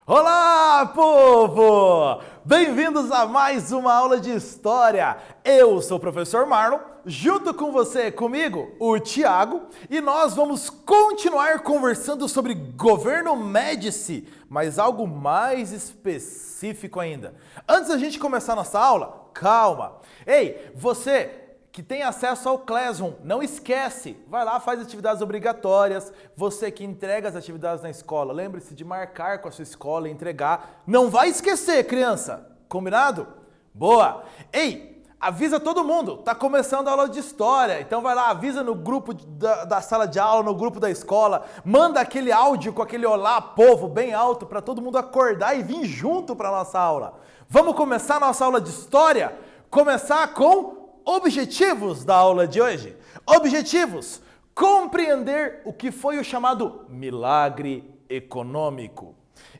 Olá, povo! Bem-vindos a mais uma aula de História. Eu sou o professor Marlon, junto com você, comigo, o Thiago, e nós vamos continuar conversando sobre governo Médici, mas algo mais específico ainda. Antes da gente começar nossa aula, calma! Ei, você que tem acesso ao Classroom, não esquece, vai lá, faz atividades obrigatórias, você que entrega as atividades na escola, lembre-se de marcar com a sua escola e entregar, não vai esquecer, criança, combinado? Boa! Ei, avisa todo mundo, tá começando a aula de História, então vai lá, avisa no grupo da sala de aula, no grupo da escola, manda aquele áudio com aquele olá, povo, bem alto, para todo mundo acordar e vir junto para nossa aula. Vamos começar nossa aula de História? Começar com objetivos da aula de hoje. Objetivos: compreender o que foi o chamado milagre econômico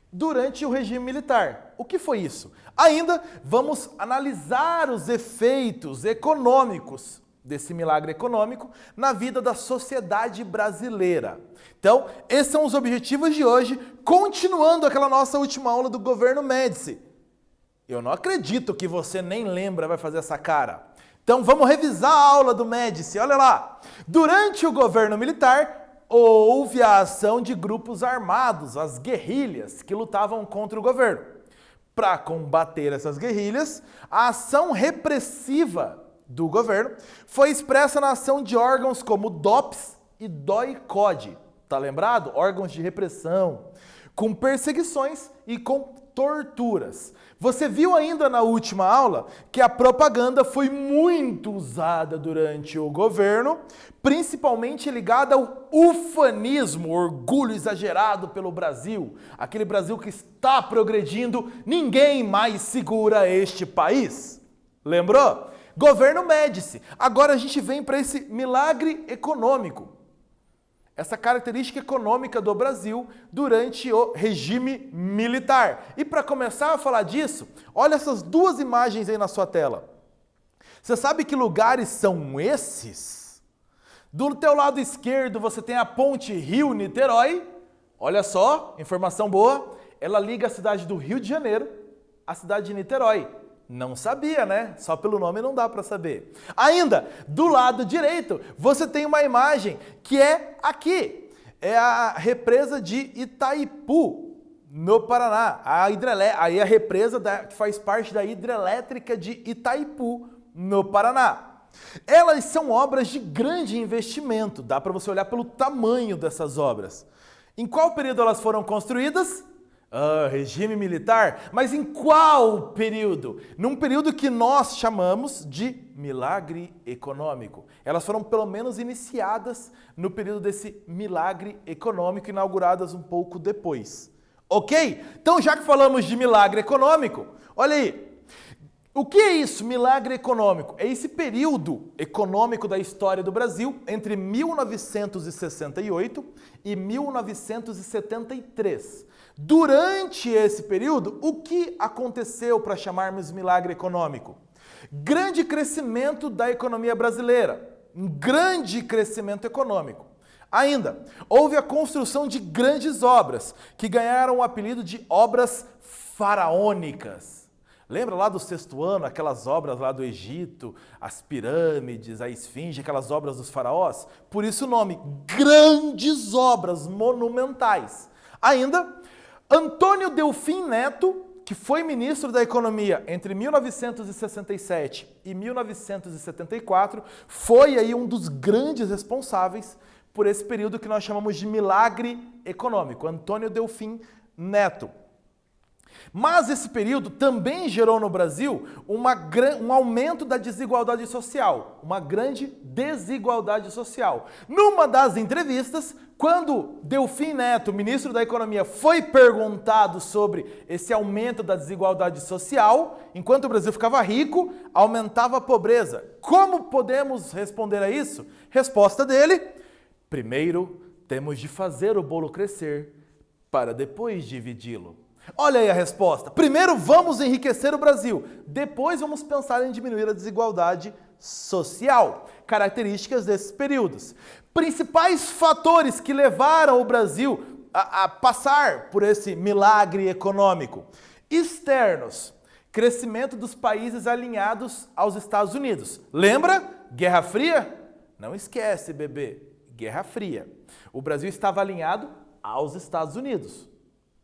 durante o regime militar. O que foi isso? Ainda vamos analisar os efeitos econômicos desse milagre econômico na vida da sociedade brasileira. Então, esses são os objetivos de hoje, continuando aquela nossa última aula do governo Médici. Eu não acredito que você nem lembra, vai fazer essa cara. Então vamos revisar a aula do Médici, olha lá. Durante o governo militar, houve a ação de grupos armados, as guerrilhas, que lutavam contra o governo. Para combater essas guerrilhas, a ação repressiva do governo foi expressa na ação de órgãos como DOPS e DOI-CODE. Tá lembrado? Órgãos de repressão, com perseguições e com torturas. Você viu ainda na última aula que a propaganda foi muito usada durante o governo, principalmente ligada ao ufanismo, orgulho exagerado pelo Brasil. Aquele Brasil que está progredindo, ninguém mais segura este país. Lembrou? Governo Médici. Agora a gente vem para esse milagre econômico. Essa característica econômica do Brasil durante o regime militar. E para começar a falar disso, olha essas duas imagens aí na sua tela. Você sabe que lugares são esses? Do teu lado esquerdo você tem a ponte Rio-Niterói. Olha só, informação boa. Ela liga a cidade do Rio de Janeiro à cidade de Niterói. Não sabia, né? Só pelo nome não dá para saber. Ainda, do lado direito, você tem uma imagem que é aqui. É a represa de Itaipu, no Paraná. Aí a represa que faz parte da hidrelétrica de Itaipu, no Paraná. Elas são obras de grande investimento. Dá para você olhar pelo tamanho dessas obras. Em qual período elas foram construídas? Regime militar? Mas em qual período? Num período que nós chamamos de milagre econômico. Elas foram pelo menos iniciadas no período desse milagre econômico, inauguradas um pouco depois. Ok? Então, já que falamos de milagre econômico, olha aí. O que é isso, milagre econômico? É esse período econômico da história do Brasil entre 1968 e 1973. Durante esse período, o que aconteceu para chamarmos milagre econômico? Grande crescimento da economia brasileira, um grande crescimento econômico. Ainda, houve a construção de grandes obras, que ganharam o apelido de obras faraônicas. Lembra lá do sexto ano, aquelas obras lá do Egito, as pirâmides, a esfinge, aquelas obras dos faraós? Por isso o nome, grandes obras monumentais. Ainda, Antônio Delfim Neto, que foi ministro da Economia entre 1967 e 1974, foi aí um dos grandes responsáveis por esse período que nós chamamos de milagre econômico, Antônio Delfim Neto. Mas esse período também gerou no Brasil um aumento da desigualdade social, uma grande desigualdade social. Numa das entrevistas, quando Delfim Neto, ministro da Economia, foi perguntado sobre esse aumento da desigualdade social, enquanto o Brasil ficava rico, aumentava a pobreza. Como podemos responder a isso? Resposta dele: primeiro, temos de fazer o bolo crescer para depois dividi-lo. Olha aí a resposta. Primeiro vamos enriquecer o Brasil, depois vamos pensar em diminuir a desigualdade social. Características desses períodos. Principais fatores que levaram o Brasil passar por esse milagre econômico. Externos, crescimento dos países alinhados aos Estados Unidos. Lembra? Guerra Fria? Não esquece, bebê. Guerra Fria. O Brasil estava alinhado aos Estados Unidos.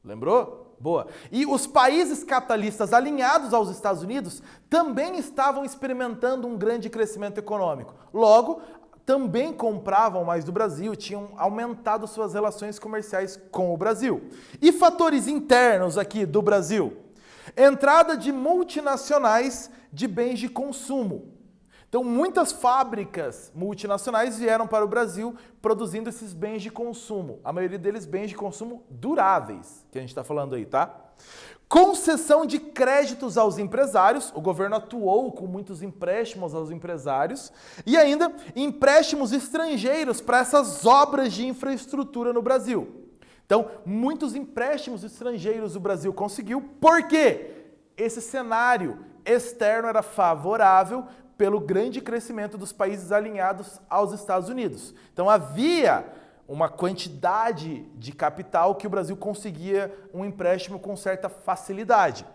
Lembrou? Boa. E os países capitalistas alinhados aos Estados Unidos também estavam experimentando um grande crescimento econômico. Logo, também compravam mais do Brasil, tinham aumentado suas relações comerciais com o Brasil. E fatores internos aqui do Brasil? Entrada de multinacionais de bens de consumo. Então, muitas fábricas multinacionais vieram para o Brasil produzindo esses bens de consumo. A maioria deles bens de consumo duráveis, que a gente está falando aí, tá? Concessão de créditos aos empresários. O governo atuou com muitos empréstimos aos empresários. E ainda empréstimos estrangeiros para essas obras de infraestrutura no Brasil. Então, muitos empréstimos estrangeiros o Brasil conseguiu. Por quê? Esse cenário externo era favorável pelo grande crescimento dos países alinhados aos Estados Unidos. Então havia uma quantidade de capital que o Brasil conseguia um empréstimo com certa facilidade.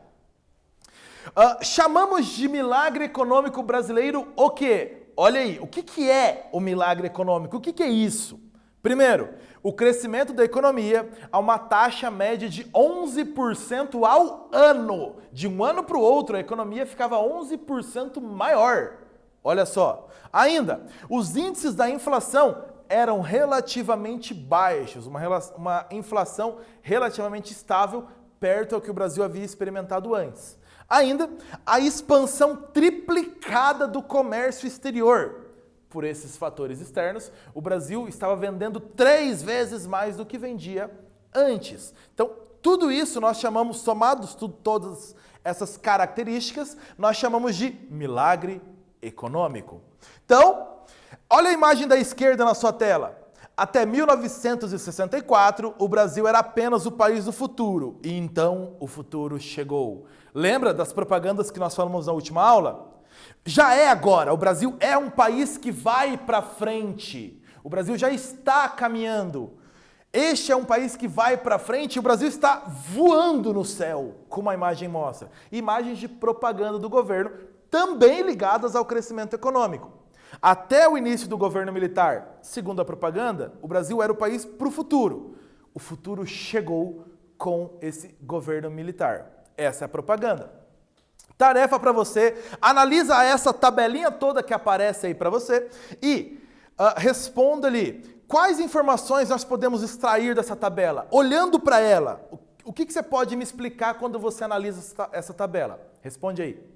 Chamamos de milagre econômico brasileiro o quê? Olha aí, o que é o milagre econômico? O que é isso? Primeiro, o crescimento da economia a uma taxa média de 11% ao ano. De um ano para o outro, a economia ficava 11% maior. Olha só. Ainda, os índices da inflação eram relativamente baixos, uma inflação relativamente estável, perto ao que o Brasil havia experimentado antes. Ainda, a expansão triplicada do comércio exterior. Por esses fatores externos, o Brasil estava vendendo 3 vezes mais do que vendia antes. Então, tudo isso nós chamamos, somados todas essas características, nós chamamos de milagre econômico. Então, olha a imagem da esquerda na sua tela. Até 1964, o Brasil era apenas o país do futuro. E então, o futuro chegou. Lembra das propagandas que nós falamos na última aula? Já é agora, o Brasil é um país que vai para frente. O Brasil já está caminhando. Este é um país que vai para frente e o Brasil está voando no céu, como a imagem mostra. Imagens de propaganda do governo, também ligadas ao crescimento econômico. Até o início do governo militar, segundo a propaganda, o Brasil era o país para o futuro. O futuro chegou com esse governo militar. Essa é a propaganda. Tarefa para você, analisa essa tabelinha toda que aparece aí para você e responda ali quais informações nós podemos extrair dessa tabela. Olhando para ela, o que você pode me explicar quando você analisa essa tabela? Responde aí.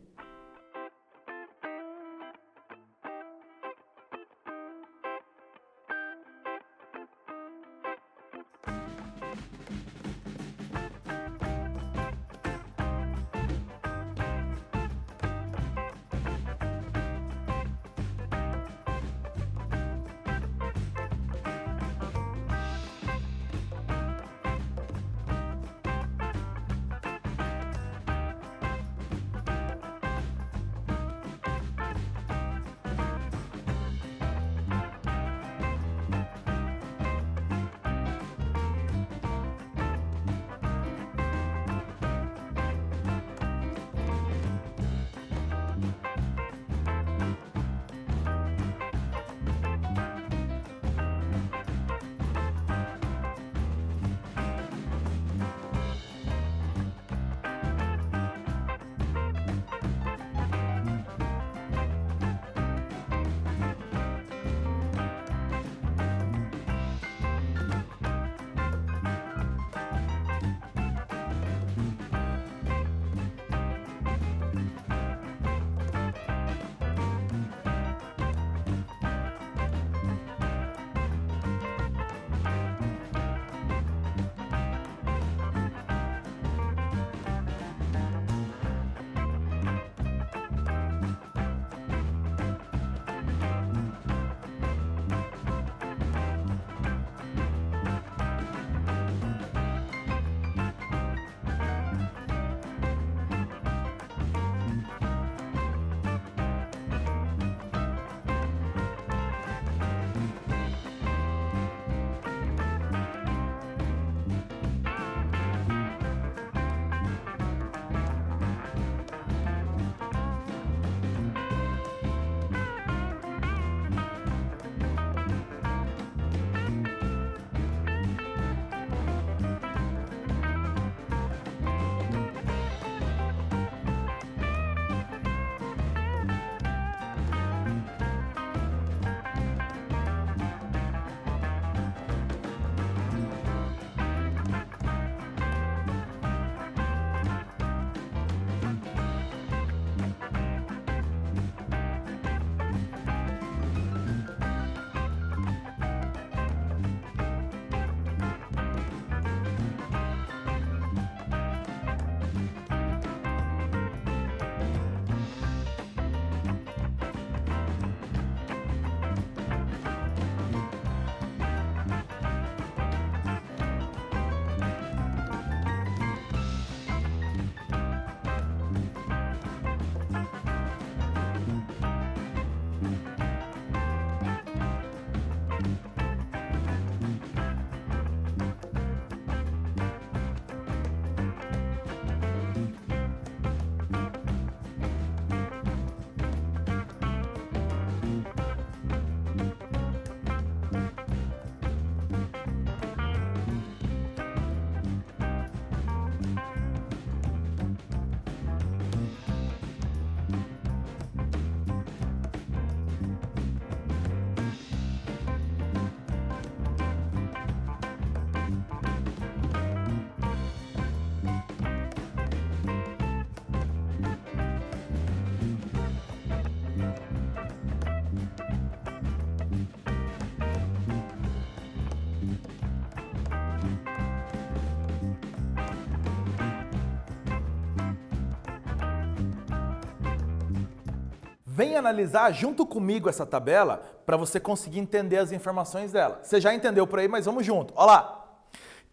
Vem analisar junto comigo essa tabela para você conseguir entender as informações dela. Você já entendeu por aí, mas vamos junto. Olha lá.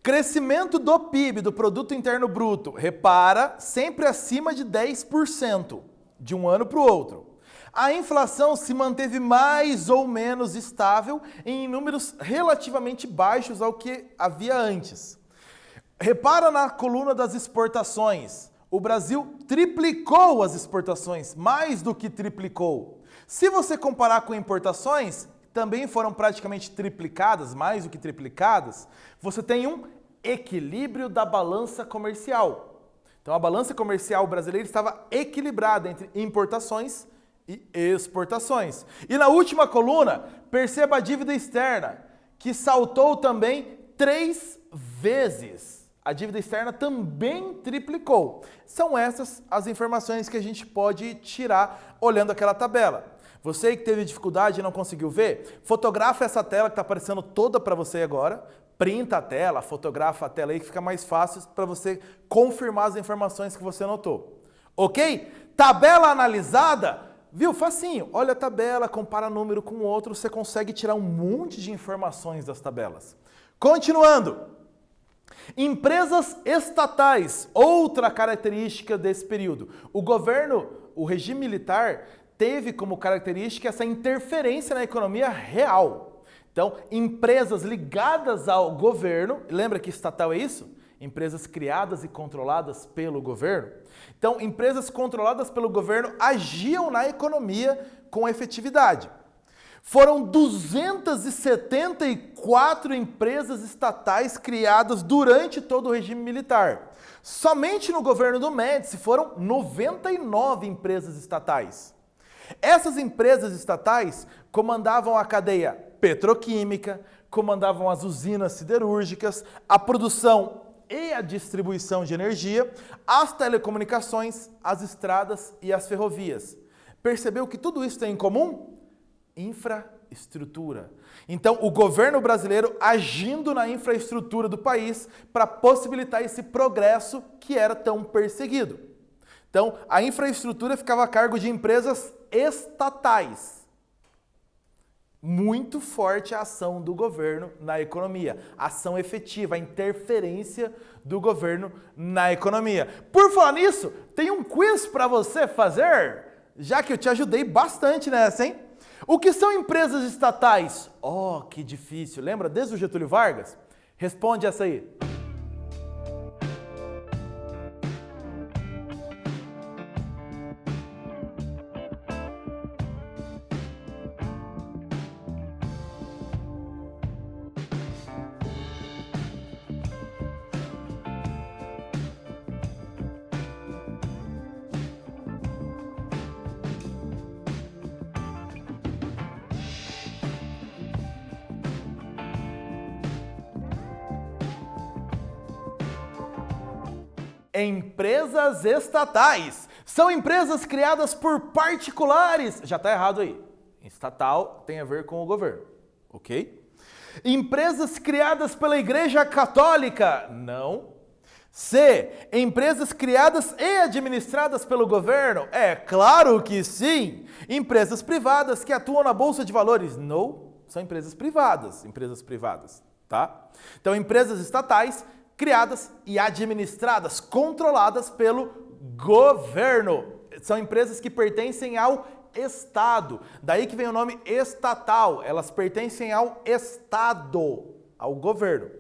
Crescimento do PIB, do Produto Interno Bruto, repara, sempre acima de 10% de um ano para o outro. A inflação se manteve mais ou menos estável em números relativamente baixos ao que havia antes. Repara na coluna das exportações. O Brasil triplicou as exportações, mais do que triplicou. Se você comparar com importações, também foram praticamente triplicadas, mais do que triplicadas, você tem um equilíbrio da balança comercial. Então a balança comercial brasileira estava equilibrada entre importações e exportações. E na última coluna, perceba a dívida externa, que saltou também 3 vezes. A dívida externa também triplicou. São essas as informações que a gente pode tirar olhando aquela tabela. Você que teve dificuldade e não conseguiu ver, fotografa essa tela que está aparecendo toda para você agora, printa a tela, fotografa a tela aí que fica mais fácil para você confirmar as informações que você notou. Ok? Tabela analisada, viu? Facinho. Olha a tabela, compara número com o outro, você consegue tirar um monte de informações das tabelas. Continuando. Empresas estatais, outra característica desse período. O regime militar teve como característica essa interferência na economia real. Então, empresas ligadas ao governo, lembra que estatal é isso? Empresas criadas e controladas pelo governo. Então, empresas controladas pelo governo agiam na economia com efetividade. Foram 274 empresas estatais criadas durante todo o regime militar. Somente no governo do Médici foram 99 empresas estatais. Essas empresas estatais comandavam a cadeia petroquímica, comandavam as usinas siderúrgicas, a produção e a distribuição de energia, as telecomunicações, as estradas e as ferrovias. Percebeu que tudo isso tem em comum? Infraestrutura. Então, o governo brasileiro agindo na infraestrutura do país para possibilitar esse progresso que era tão perseguido. Então, a infraestrutura ficava a cargo de empresas estatais. Muito forte a ação do governo na economia, a ação efetiva, a interferência do governo na economia. Por falar nisso, tem um quiz para você fazer, já que eu te ajudei bastante nessa, hein? O que são empresas estatais? Oh, que difícil. Lembra desde o Getúlio Vargas? Responde essa aí. Empresas estatais. São empresas criadas por particulares. Já está errado aí. Estatal tem a ver com o governo, ok? Empresas criadas pela Igreja Católica. Não. C. Empresas criadas e administradas pelo governo. É claro que sim. Empresas privadas que atuam na Bolsa de Valores. Não. São empresas privadas, tá? Então, empresas estatais criadas e administradas, controladas pelo governo. São empresas que pertencem ao Estado. Daí que vem o nome estatal. Elas pertencem ao Estado, ao governo.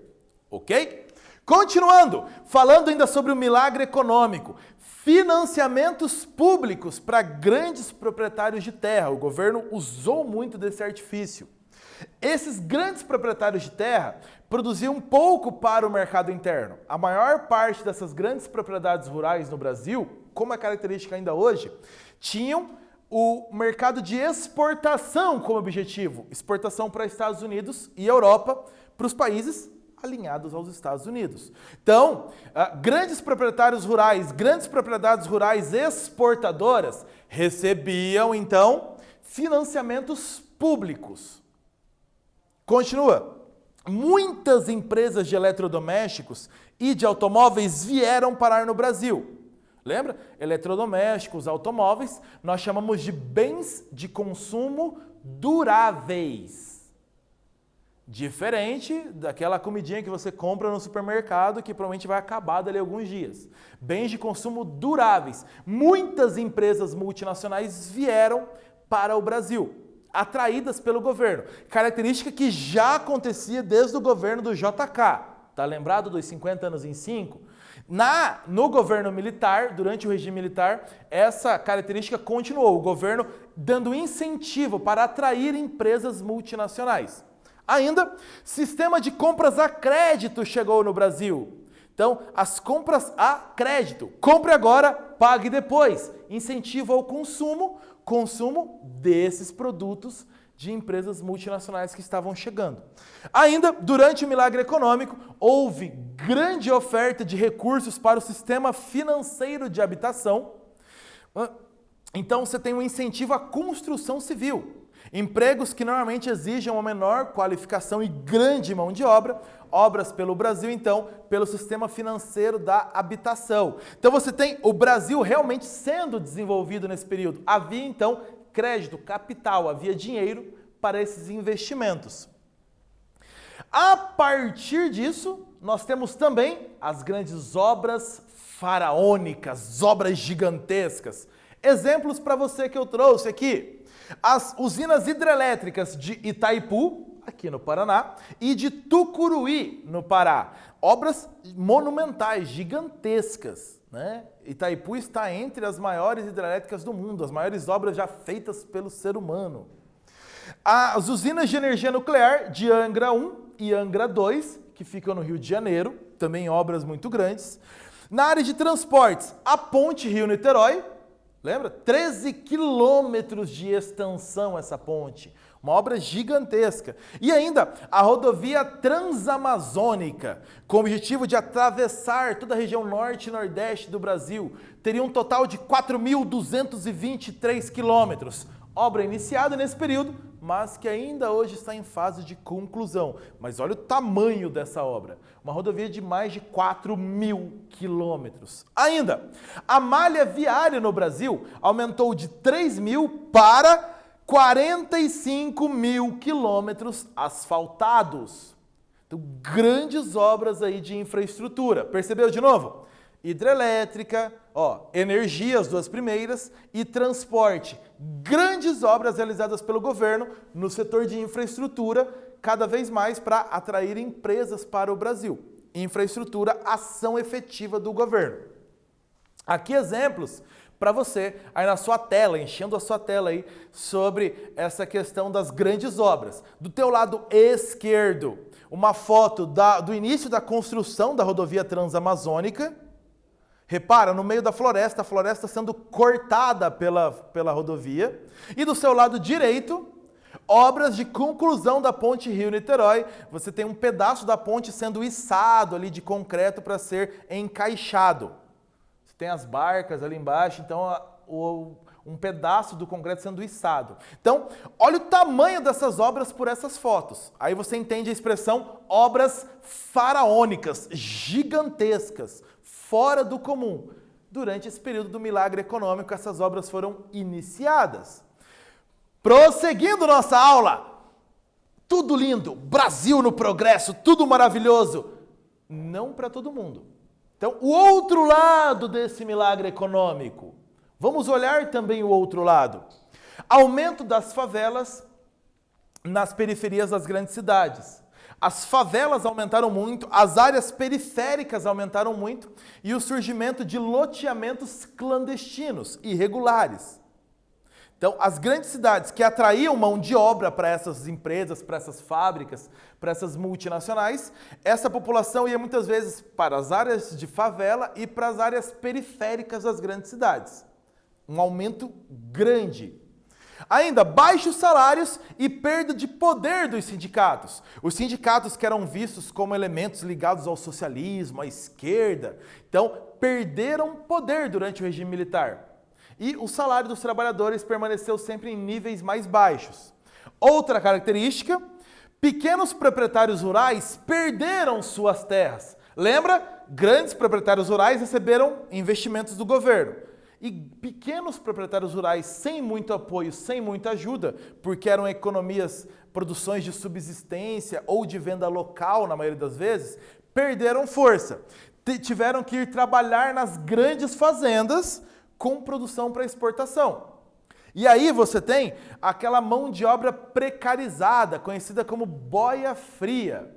Ok? Continuando, falando ainda sobre o milagre econômico. Financiamentos públicos para grandes proprietários de terra. O governo usou muito desse artifício. Esses grandes proprietários de terra produziam pouco para o mercado interno. A maior parte dessas grandes propriedades rurais no Brasil, como é característica ainda hoje, tinham o mercado de exportação como objetivo. Exportação para Estados Unidos e Europa, para os países alinhados aos Estados Unidos. Então, grandes proprietários rurais, grandes propriedades rurais exportadoras recebiam, então, financiamentos públicos. Continua. Muitas empresas de eletrodomésticos e de automóveis vieram parar no Brasil. Lembra? Eletrodomésticos, automóveis, nós chamamos de bens de consumo duráveis. Diferente daquela comidinha que você compra no supermercado que provavelmente vai acabar dali a alguns dias. Bens de consumo duráveis. Muitas empresas multinacionais vieram para o Brasil, atraídas pelo governo. Característica que já acontecia desde o governo do JK. Tá lembrado dos 50 anos em 5? No governo militar, durante o regime militar, essa característica continuou. O governo dando incentivo para atrair empresas multinacionais. Ainda, sistema de compras a crédito chegou no Brasil. Então, as compras a crédito. Compre agora, pague depois. Incentivo ao consumo desses produtos de empresas multinacionais que estavam chegando. Ainda, durante o milagre econômico, houve grande oferta de recursos para o sistema financeiro de habitação. Então, você tem um incentivo à construção civil. Empregos que normalmente exigem uma menor qualificação e grande mão de obra, obras pelo Brasil, então, pelo sistema financeiro da habitação. Então você tem o Brasil realmente sendo desenvolvido nesse período. Havia, então, crédito, capital, havia dinheiro para esses investimentos. A partir disso, nós temos também as grandes obras faraônicas, obras gigantescas. Exemplos para você que eu trouxe aqui. As usinas hidrelétricas de Itaipu, aqui no Paraná, e de Tucuruí, no Pará. Obras monumentais, gigantescas, né? Itaipu está entre as maiores hidrelétricas do mundo, as maiores obras já feitas pelo ser humano. As usinas de energia nuclear de Angra 1 e Angra 2, que ficam no Rio de Janeiro, também obras muito grandes. Na área de transportes, a ponte Rio-Niterói, lembra? 13 quilômetros de extensão essa ponte. Uma obra gigantesca. E ainda a rodovia Transamazônica, com o objetivo de atravessar toda a região norte e nordeste do Brasil. Teria um total de 4.223 quilômetros. Obra iniciada nesse período, mas que ainda hoje está em fase de conclusão. Mas olha o tamanho dessa obra. Uma rodovia de mais de 4.000 quilômetros. Ainda, a malha viária no Brasil aumentou de 3.000 para 45.000 quilômetros asfaltados. Então, grandes obras aí de infraestrutura. Percebeu de novo? Hidrelétrica, energia, as duas primeiras, e transporte. Grandes obras realizadas pelo governo no setor de infraestrutura, cada vez mais para atrair empresas para o Brasil. Infraestrutura, ação efetiva do governo. Aqui exemplos para você, aí na sua tela, enchendo a sua tela aí, sobre essa questão das grandes obras. Do teu lado esquerdo, uma foto do início da construção da rodovia Transamazônica. Repara, no meio da floresta, a floresta sendo cortada pela rodovia. E do seu lado direito, obras de conclusão da ponte Rio-Niterói. Você tem um pedaço da ponte sendo içado ali de concreto para ser encaixado. Você tem as barcas ali embaixo, então um pedaço do concreto sendo içado. Então, olha o tamanho dessas obras por essas fotos. Aí você entende a expressão obras faraônicas, gigantescas, fora do comum. Durante esse período do milagre econômico, essas obras foram iniciadas. Prosseguindo nossa aula, tudo lindo, Brasil no progresso, tudo maravilhoso. Não para todo mundo. Então, o outro lado desse milagre econômico. Vamos olhar também o outro lado. Aumento das favelas nas periferias das grandes cidades. As favelas aumentaram muito, as áreas periféricas aumentaram muito e o surgimento de loteamentos clandestinos, irregulares. Então, as grandes cidades que atraíam mão de obra para essas empresas, para essas fábricas, para essas multinacionais, essa população ia muitas vezes para as áreas de favela e para as áreas periféricas das grandes cidades. Um aumento grande. Ainda, baixos salários e perda de poder dos sindicatos. Os sindicatos que eram vistos como elementos ligados ao socialismo, à esquerda, então perderam poder durante o regime militar. E o salário dos trabalhadores permaneceu sempre em níveis mais baixos. Outra característica, pequenos proprietários rurais perderam suas terras. Lembra? grandes proprietários rurais receberam investimentos do governo. E pequenos proprietários rurais, sem muito apoio, sem muita ajuda, porque eram economias, produções de subsistência ou de venda local, na maioria das vezes, perderam força. Tiveram que ir trabalhar nas grandes fazendas com produção para exportação. E aí você tem aquela mão de obra precarizada, conhecida como boia fria.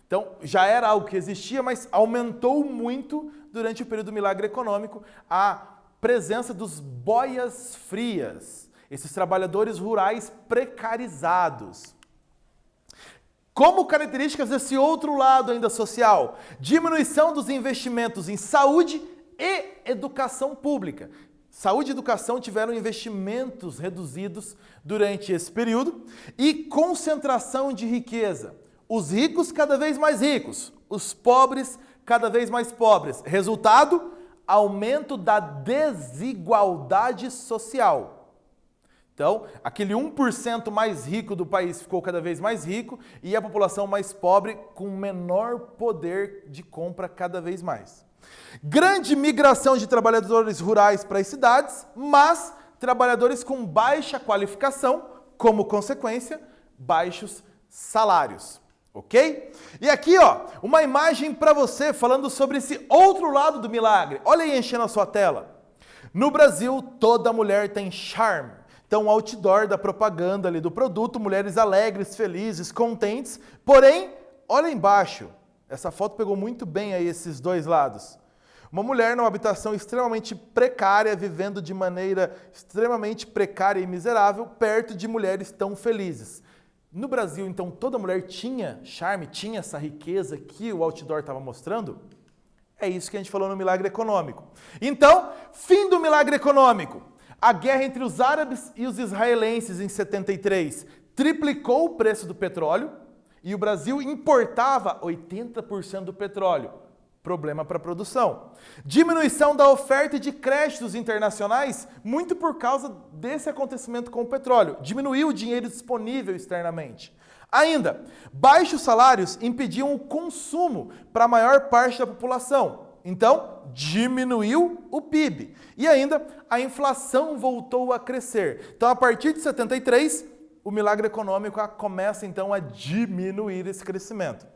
Então, já era algo que existia, mas aumentou muito durante o período do milagre econômico a presença dos boias frias, esses trabalhadores rurais precarizados. Como características desse outro lado ainda social, diminuição dos investimentos em saúde e educação pública. Saúde e educação tiveram investimentos reduzidos durante esse período e concentração de riqueza. Os ricos cada vez mais ricos, os pobres cada vez mais pobres. Resultado? Aumento da desigualdade social. Então, aquele 1% mais rico do país ficou cada vez mais rico e a população mais pobre com menor poder de compra cada vez mais. Grande migração de trabalhadores rurais para as cidades, mas trabalhadores com baixa qualificação, como consequência, baixos salários. Ok? E aqui, ó, uma imagem para você falando sobre esse outro lado do milagre. Olha aí enchendo a sua tela. No Brasil, toda mulher tem charme. Então, o outdoor da propaganda ali do produto, mulheres alegres, felizes, contentes. Porém, olha embaixo. Essa foto pegou muito bem aí esses dois lados. Uma mulher numa habitação extremamente precária, vivendo de maneira extremamente precária e miserável, perto de mulheres tão felizes. No Brasil, então, toda mulher tinha charme, tinha essa riqueza que o outdoor estava mostrando? É isso que a gente falou no milagre econômico. Então, fim do milagre econômico. A guerra entre os árabes e os israelenses em 73 triplicou o preço do petróleo e o Brasil importava 80% do petróleo. Problema para a produção. Diminuição da oferta de créditos internacionais, muito por causa desse acontecimento com o petróleo. Diminuiu o dinheiro disponível externamente. Ainda, baixos salários impediam o consumo para a maior parte da população. Então, diminuiu o PIB. E ainda, a inflação voltou a crescer. Então, a partir de 73, o milagre econômico começa então a diminuir esse crescimento.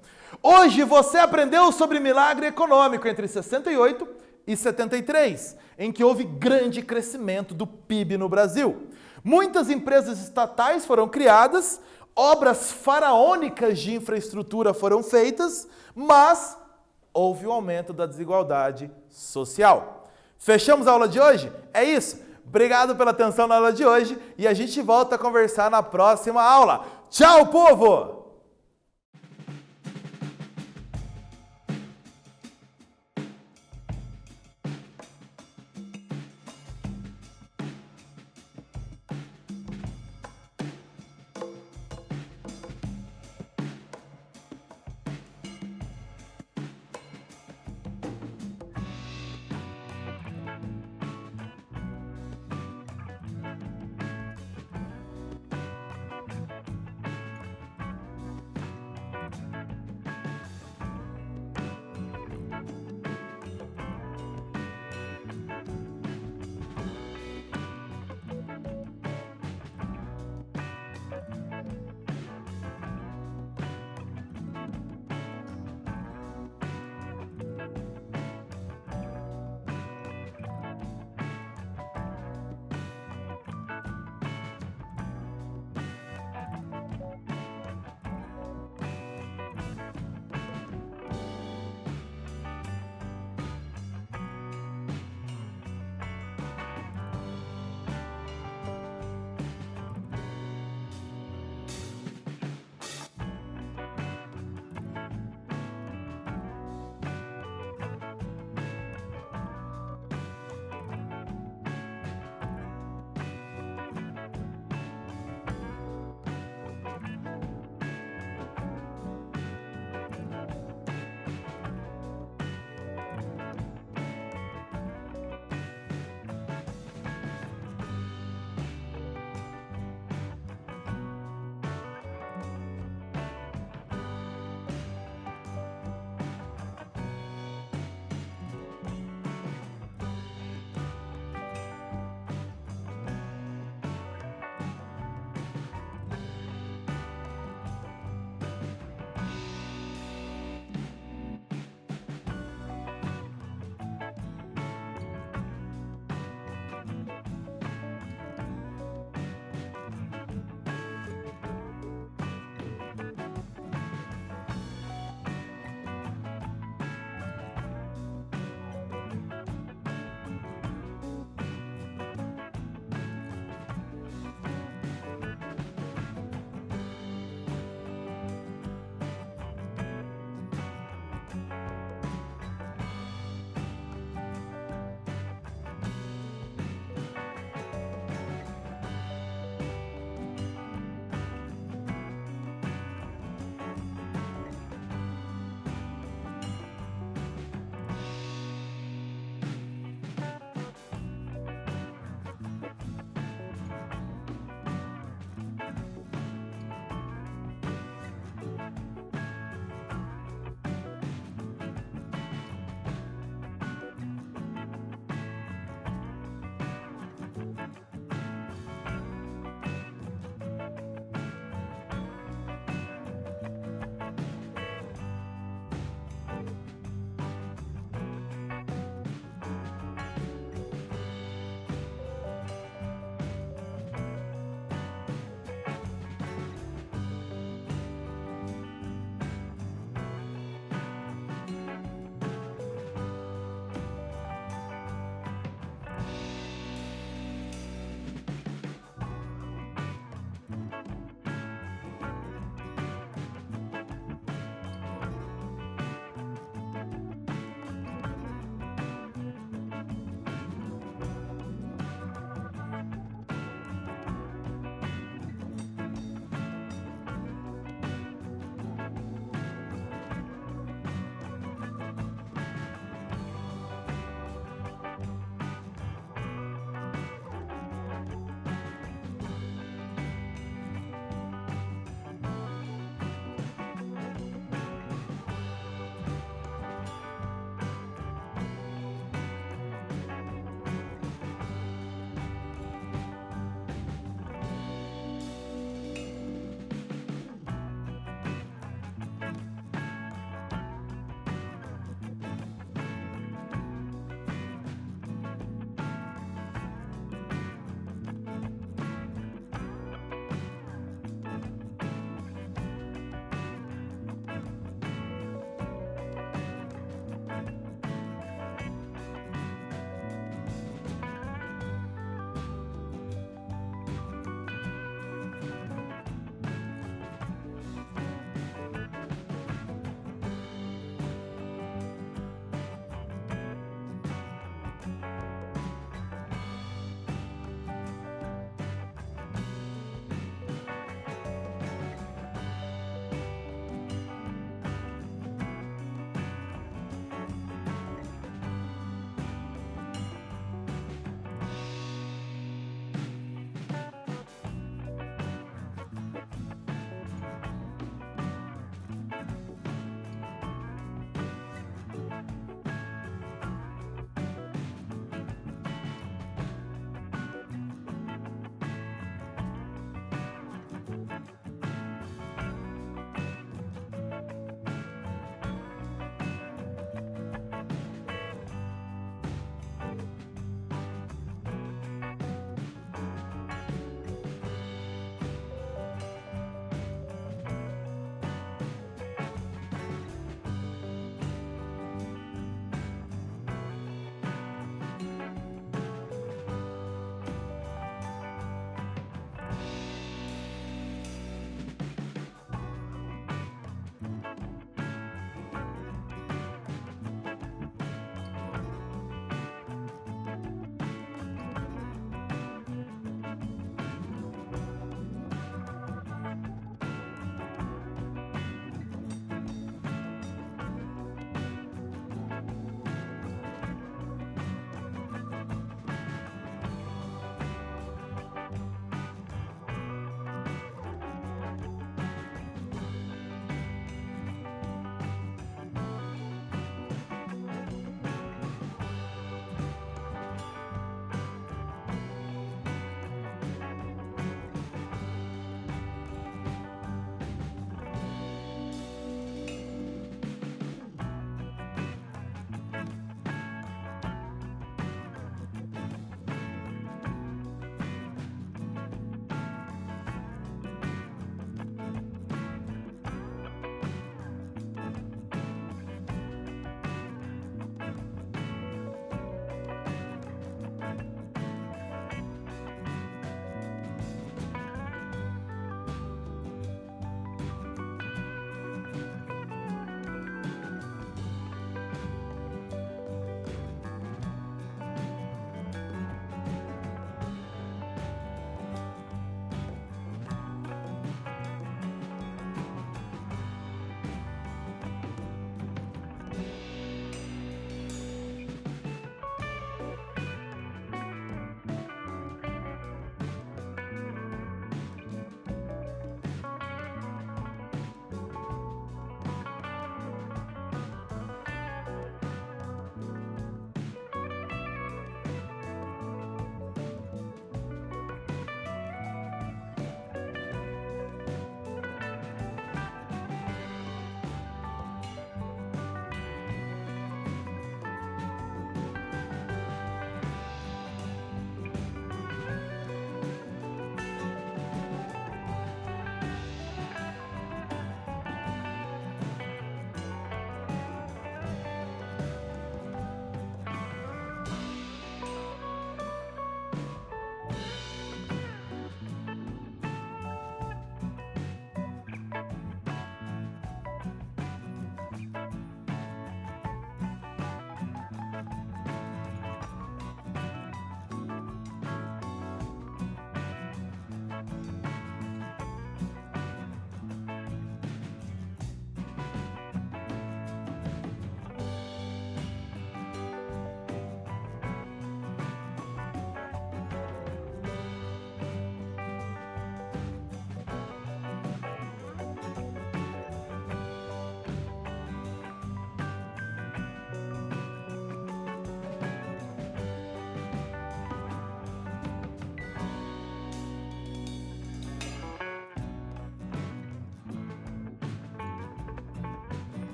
Hoje você aprendeu sobre milagre econômico entre 68 e 73, em que houve grande crescimento do PIB no Brasil. Muitas empresas estatais foram criadas, obras faraônicas de infraestrutura foram feitas, mas houve o aumento da desigualdade social. Fechamos a aula de hoje? É isso. Obrigado pela atenção na aula de hoje e a gente volta a conversar na próxima aula. Tchau, povo!